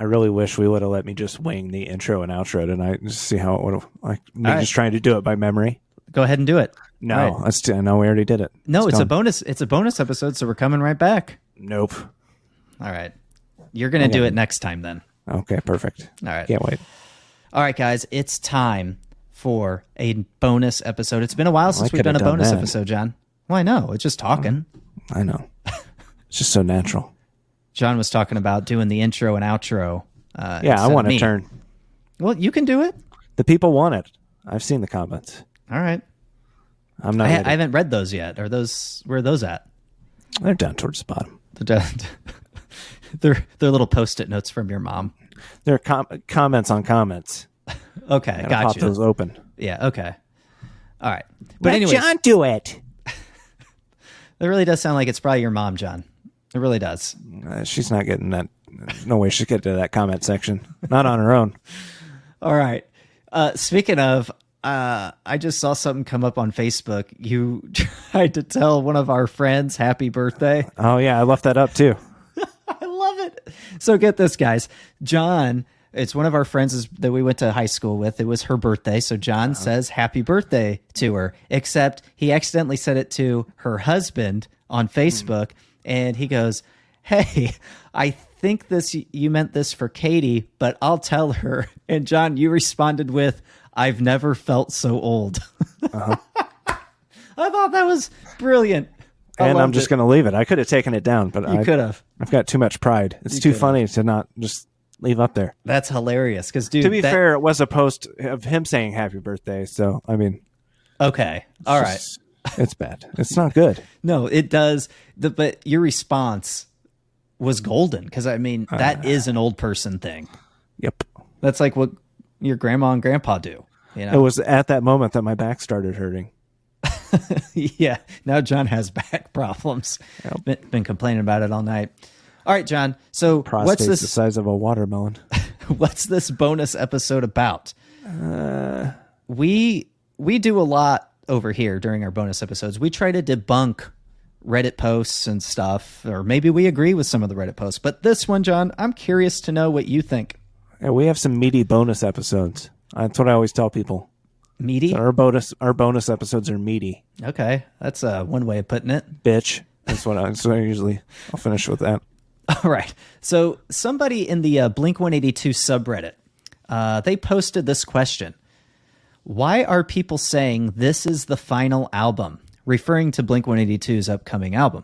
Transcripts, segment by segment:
really wish we would have let me just wing the intro and outro tonight and just see how it would have, like, me just trying to do it by memory. Go ahead and do it. No, I know we already did it. No, it's a bonus. It's a bonus episode, so we're coming right back. Nope. All right. You're going to do it next time then. Okay, perfect. All right. Can't wait. All right, guys. It's time for a bonus episode. It's been a while since we've done a bonus episode, John. Well, I know. It's just talking. I know. It's just so natural. John was talking about doing the intro and outro. Yeah, I want a turn. Well, you can do it. The people want it. I've seen the comments. All right. I'm not. I haven't read those yet. Where are those at? They're down towards the bottom. They're little Post-it notes from your mom. They're comments on comments. Okay, Gotta got pop you. those open. Yeah. Okay. All right. But anyway, John, do it. It really does sound like it's probably your mom, John. It really does. She's not getting that. No way she's getting to that comment section. Not on her own. All right. Speaking of, I just saw something come up on Facebook. You tried to tell one of our friends happy birthday. Oh, yeah. I left that up, too. I love it. So get this, guys. John, it's one of our friends that we went to high school with. It was her birthday. So John says happy birthday to her, except he accidentally said it to her husband on Facebook. And he goes, hey, I think you meant this for Katie, but I'll tell her. And John, you responded with, I've never felt so old. I thought that was brilliant. And I'm just going to leave it. I could have taken it down, but you could have. I've got too much pride. It's too funny to not just leave up there. That's hilarious. Because, dude, to be fair, it was a post of him saying happy birthday. So, I mean, okay. All right. It's bad. It's not good. No, it does. But your response was golden. Because, I mean, that is an old person thing. Yep. That's like what your grandma and grandpa do. You know? It was at that moment that my back started hurting. Yeah. Now John has back problems. Yep. Been complaining about it all night. All right, John. So what's this? The size of a watermelon. What's this bonus episode about? We do a lot over here during our bonus episodes. We try to debunk Reddit posts and stuff, or maybe we agree with some of the Reddit posts. But this one, John, I'm curious to know what you think. Yeah, we have some meaty bonus episodes. That's what I always tell people. Meaty? So our bonus episodes are meaty. Okay, that's one way of putting it. Bitch. That's what I'll finish with that. All right. So somebody in the blink-182 subreddit, they posted this question. Why are people saying this is the final album? Referring to Blink-182's upcoming album.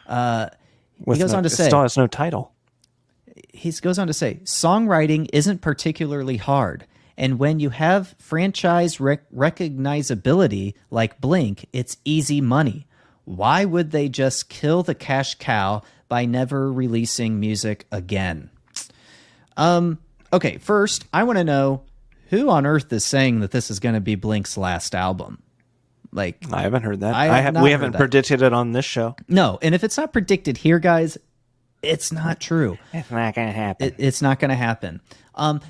He goes on to say... It still has no title. He goes on to say, songwriting isn't particularly hard. And when you have franchise recognizability like Blink, it's easy money. Why would they just kill the cash cow by never releasing music again? Okay, first, I want to know who on earth is saying that this is going to be Blink's last album? Like, I haven't heard that. We haven't predicted it on this show. No, and if it's not predicted here, guys, it's not true. It's not going to happen. It's not going to happen.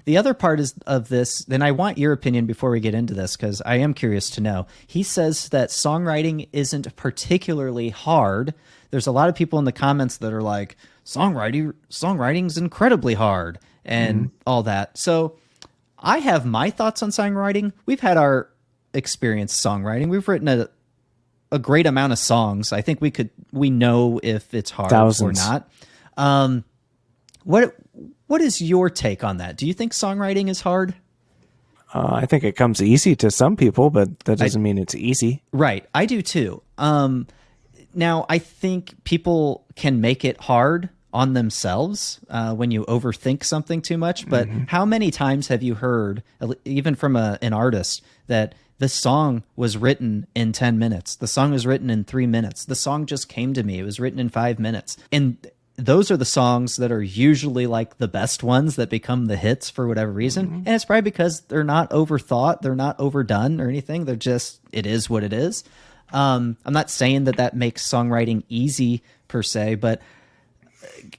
The other part of this, and I want your opinion before we get into this, because I am curious to know. He says that songwriting isn't particularly hard. There's a lot of people in the comments that are like, songwriting's incredibly hard and all that. So I have my thoughts on songwriting. We've had our experience songwriting. We've written a great amount of songs. I think we know if it's hard Thousands. or not. What is your take on that? Do you think songwriting is hard? I think it comes easy to some people, but that doesn't mean it's easy. Right. I do too. Now, I think people can make it hard on themselves when you overthink something too much. But how many times have you heard, even from an artist, that the song was written in 10 minutes? The song was written in 3 minutes. The song just came to me. It was written in 5 minutes. And those are the songs that are usually like the best ones that become the hits for whatever reason. And it's probably because they're not overthought. They're not overdone or anything. They're just, it is what it is. I'm not saying that makes songwriting easy per se, but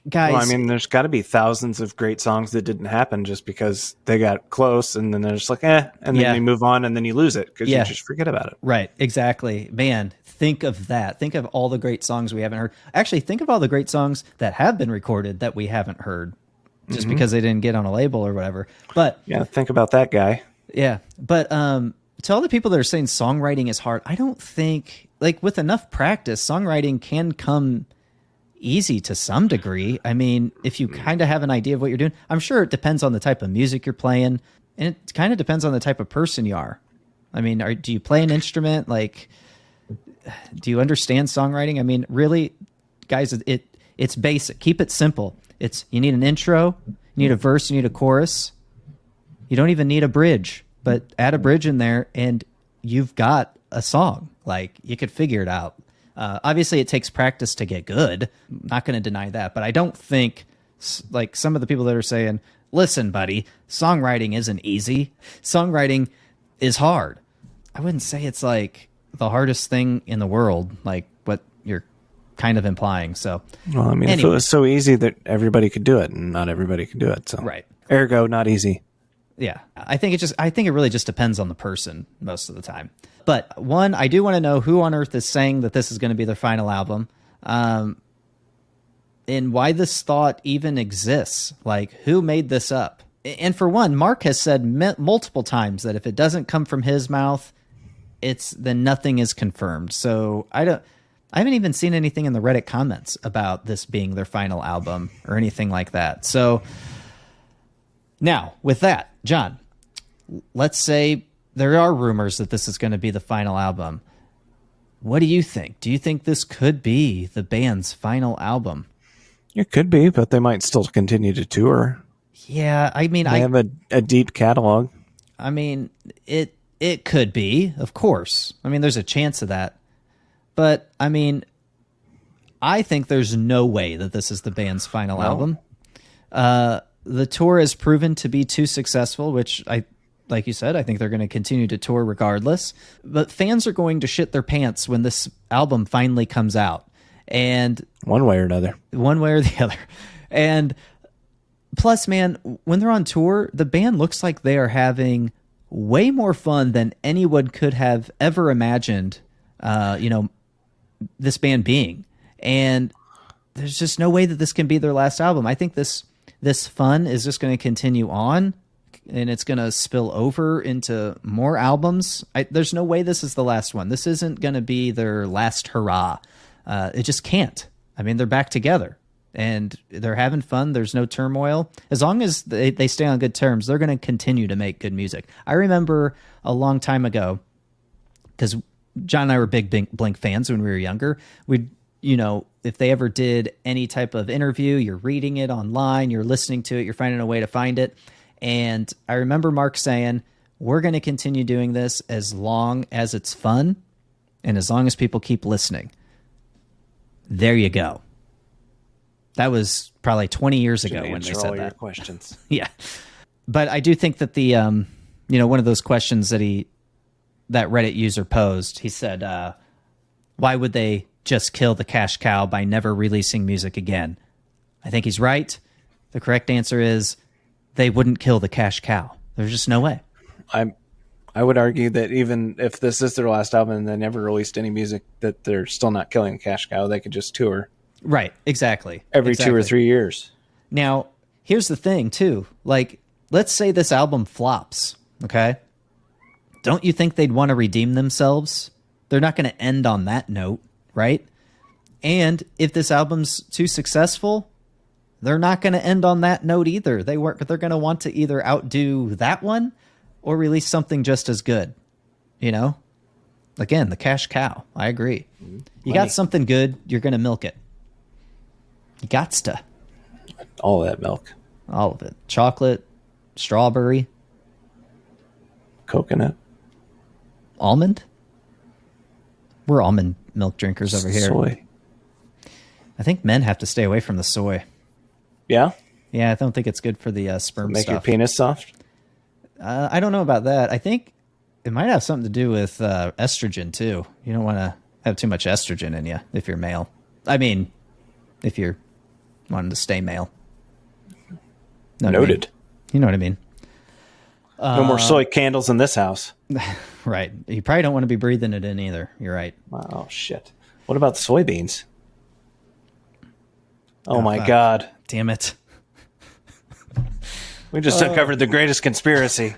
guys, well, I mean, there's got to be thousands of great songs that didn't happen just because they got close and then they're just like, and then you move on and then you lose it because you just forget about it. Right. Exactly. Man, think of that. Think of all the great songs we haven't heard. Actually, think of all the great songs that have been recorded that we haven't heard. just because they didn't get on a label or whatever. But yeah, think about that guy. Yeah. But to all the people that are saying songwriting is hard, I don't think, like, with enough practice, songwriting can come easy to some degree. I mean, if you kind of have an idea of what you're doing, I'm sure it depends on the type of music you're playing, and it kind of depends on the type of person you are. I mean, do you play an instrument? Like, do you understand songwriting? I mean, really, guys, it's basic. Keep it simple. You need an intro, you need a verse, you need a chorus. You don't even need a bridge, but add a bridge in there and you've got a song. Like, you could figure it out. Obviously, it takes practice to get good. I'm not going to deny that, but I don't think, like, some of the people that are saying, listen, buddy, songwriting isn't easy. Songwriting is hard. I wouldn't say it's like the hardest thing in the world, like what you're kind of implying. So, well, I mean, anyway. If it was so easy that everybody could do it, and not everybody can do it, so right. Ergo, not easy. Yeah, I think it really just depends on the person most of the time. But one, I do want to know who on earth is saying that this is going to be their final album, and why this thought even exists. Like, who made this up? And for one, Mark has said multiple times that if it doesn't come from his mouth, then nothing is confirmed. So I haven't even seen anything in the Reddit comments about this being their final album or anything like that. So now, with that, John, let's say there are rumors that this is going to be the final album. What do you think? Do you think this could be the band's final album? It could be, but they might still continue to tour. Yeah, I mean, they have a deep catalog. I mean, it could be, of course. I mean, there's a chance of that. But, I mean, I think there's no way that this is the band's final album. The tour has proven to be too successful, which like you said, I think they're going to continue to tour regardless. But fans are going to shit their pants when this album finally comes out. And one way or another. One way or the other. And plus, man, when they're on tour, the band looks like they are having way more fun than anyone could have ever imagined, this band being. And there's just no way that this can be their last album. I think this fun is just going to continue on, and it's going to spill over into more albums. There's no way this is the last one. This isn't going to be their last hurrah. It just can't. I mean, they're back together, and they're having fun. There's no turmoil. As long as they stay on good terms, they're going to continue to make good music. I remember a long time ago, because John and I were big Blink fans when we were younger, we'd, if they ever did any type of interview, you're reading it online, you're listening to it, you're finding a way to find it. And I remember Mark saying, we're going to continue doing this as long as it's fun and as long as people keep listening. There you go. That was probably 20 years ago when they said that. Your questions. Yeah. But I do think that the, one of those questions that Reddit user posed, he said, why would they just kill the cash cow by never releasing music again? I think he's right. The correct answer is they wouldn't kill the cash cow. There's just no way. I would argue that even if this is their last album and they never released any music, that they're still not killing the cash cow. They could just tour. Right, exactly. Every 2 or 3 years. Now, here's the thing, too. Like, let's say this album flops, okay? Don't you think they'd want to redeem themselves? They're not going to end on that note, right? And if this album's too successful, they're not going to end on that note either. They're going to want to either outdo that one or release something just as good. Again, the cash cow. I agree. You got something good, you're going to milk it. You gots to. All of that milk. All of it. Chocolate, strawberry, coconut, almond. We're almond milk drinkers over here. Soy. I think men have to stay away from the soy. Yeah? Yeah, I don't think it's good for the sperm Make stuff. your penis soft? I don't know about that. I think it might have something to do with estrogen, too. You don't want to have too much estrogen in you if you're male. I mean, if you're wanting to stay male. Noted. You know what I mean? No more soy candles in this house. Right. You probably don't want to be breathing it in either. You're right. Oh, shit. What about the soybeans? Oh, my God. Damn it. We just uncovered the greatest conspiracy.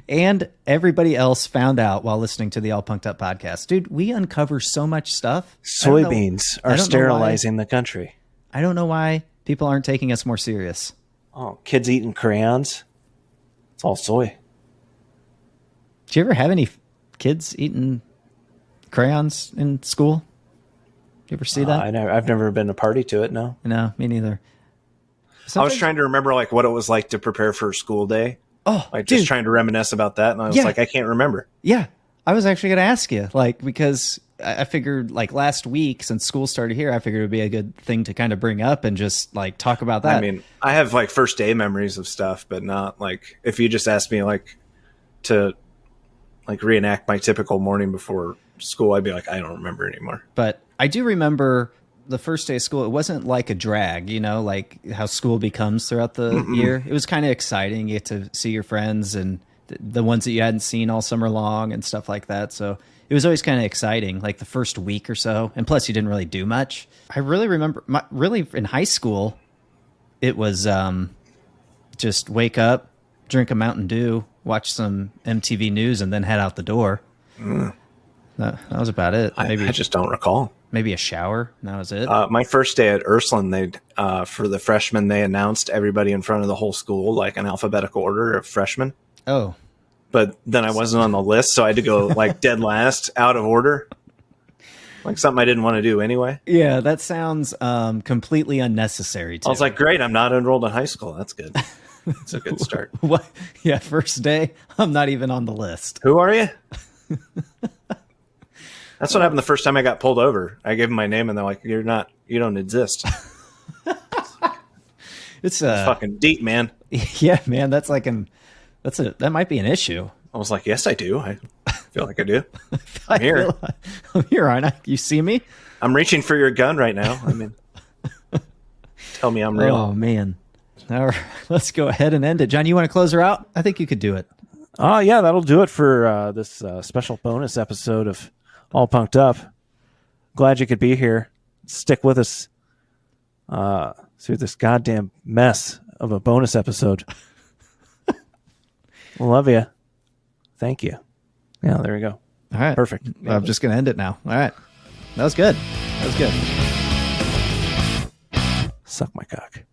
And everybody else found out while listening to the All Punked Up podcast. Dude, we uncover so much stuff. Soybeans are sterilizing the country. I don't know why people aren't taking us more serious. Oh, kids eating crayons. It's all soy. Did you ever have any kids eating crayons in school? You ever see that? I've never been a party to it, no. No, me neither. I was trying to remember like what it was like to prepare for a school day. Oh, like just trying to reminisce about that, and I was like, I can't remember. Yeah, I was actually going to ask you, like, because I figured like last week since school started here, I figured it would be a good thing to kind of bring up and just like talk about that. I mean, I have like first day memories of stuff, but not like if you just asked me like to like reenact my typical morning before school, I'd be like, I don't remember anymore. But I do remember the first day of school. It wasn't like a drag, you know, like how school becomes throughout the year. It was kind of exciting. You get to see your friends and the ones that you hadn't seen all summer long and stuff like that. So it was always kind of exciting, like the first week or so. And plus you didn't really do much. I really remember really in high school, it was just wake up, drink a Mountain Dew, watch some MTV News, and then head out the door. That was about it. Maybe I just don't recall. Maybe a shower. And that was it. My first day at Ursuline, for the freshmen, they announced everybody in front of the whole school, like an alphabetical order of freshmen. Oh. But then I wasn't on the list, so I had to go like dead last, out of order. Like something I didn't want to do anyway. Yeah, that sounds completely unnecessary too. I was like, great, I'm not enrolled in high school. That's good. That's a good start. What? Yeah, first day, I'm not even on the list. Who are you? That's what happened the first time I got pulled over. I gave them my name, and they're like, you don't exist. It's fucking deep, man. Yeah, man, that might be an issue. I was like, yes, I do. I feel like I do. I'm here. I'm here, aren't I? You see me? I'm reaching for your gun right now. I mean, tell me I'm real. Oh, man. All right, let's go ahead and end it. John, you want to close her out? I think you could do it. Yeah, that'll do it for this special bonus episode of All Punked Up. Glad you could be here. Stick with us through this goddamn mess of a bonus episode. Love you. Thank you. Yeah, there we go. All right. Perfect. I'm just going to end it now. All right. That was good. Suck my cock.